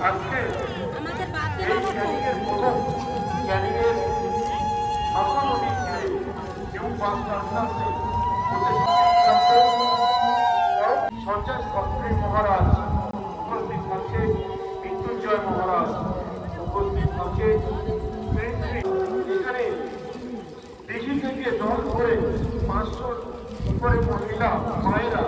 আজকে এই ক্যানিংয়ের সকল নদীকে নিউ বাস টার্মিনাসে সঞ্জয় শাস্ত্রী মহারাজ উপস্থিত আছে, মৃত্যুঞ্জয় মহারাজ উপস্থিত আছে। এখানে দিঘি থেকে জল ধরে 500 উপরে মহিলা মায়েরা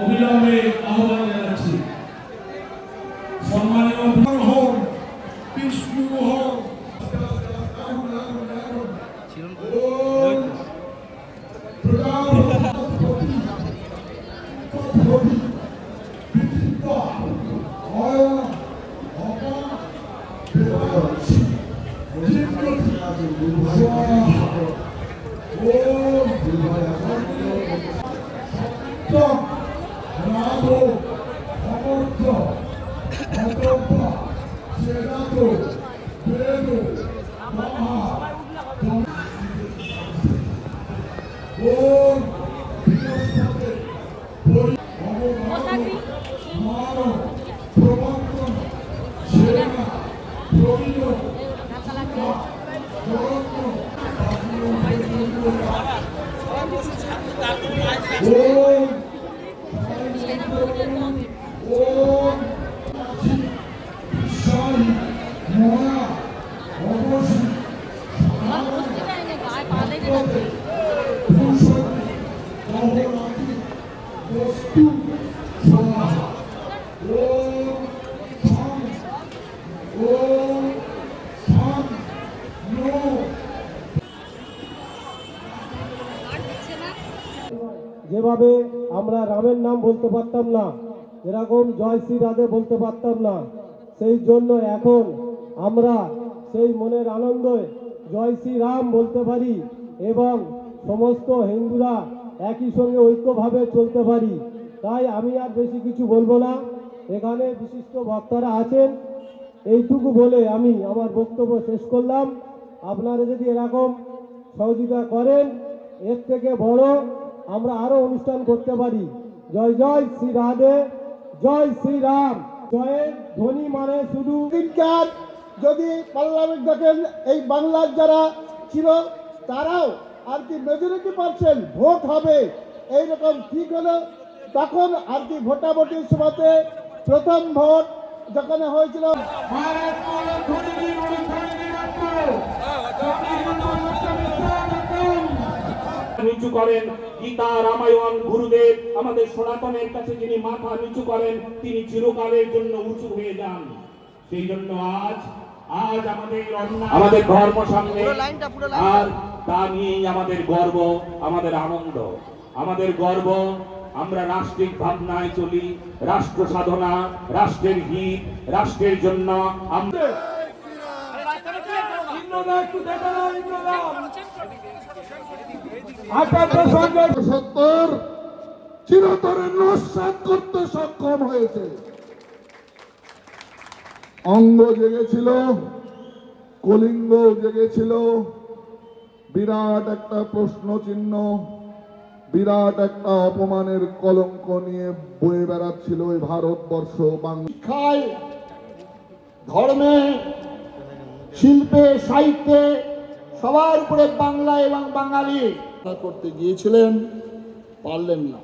অবিলম্বে আহ্বান জানাচ্ছি। সম্মানীয় হোক বিষ্ণু হোক যেভাবে আমরা রামের নাম বলতে পারতাম না, এরকম জয় শ্রী রাধে বলতে পারতাম না, সেই জন্য এখন আমরা সেই মনের আনন্দে জয় শ্রী রাম বলতে পারি এবং সমস্ত হিন্দুরা একই সঙ্গে ঐক্যভাবে চলতে পারি। তাই আমি আর বেশি কিছু বলবো না, এখানে বিশিষ্ট বক্তারা আছেন, এইটুকু বলে আমি আমার বক্তব্য শেষ করলাম। আপনারা যদি এরকম সহযোগিতা করেন, এর থেকে বড় আমরা আরো অনুষ্ঠান করতে পারি। জয় জয় শ্রী রাধে, জয় শ্রী রাম। জয়ের ধ্বনি মানে শুধু দিনকার যদি পার্লামেন্ট দেখেন, এই বাংলার যারা ছিল তারাও আর কি মেজরিটি পার্সেন্ট ভোট হবে এইরকম ঠিক হলো। তখন আর কি ভোটাভুটির সময়তে প্রথম ভোট যখন হয়েছিল নিচু করেন গীতা রামায়ণ গুরুদেব আমাদের সনাতনের কাছে যিনি মাথা নিচু করেন তিনি চিরকালের জন্য উঁচু হয়ে যান। সেই জন্য আজ আমাদের ধর্ম সামনে, আর তা নিয়েই আমাদের গর্ব, আমাদের আনন্দ, আমাদের গর্ব। আমরা রাষ্ট্রিক ভাবনায় চলি, রাষ্ট্র সাধনা, রাষ্ট্রের হিত, রাষ্ট্রের জন্য আমরা চিরতরে নস্যাৎ করতে সক্ষম হয়েছে। অঙ্গ জেগেছিল, কলিঙ্গ জেগেছিল, বিরাট একটা প্রশ্ন চিহ্ন, বিরাট একটা অপমানের কলঙ্ক নিয়ে বয়ে বেড়াচ্ছিল এই ভারতবর্ষ। শিক্ষায়, ধর্মে, শিল্পে, সাহিত্যে সবার উপরে বাংলা এবং বাঙালি করতে গিয়েছিলেন, পারলেন না।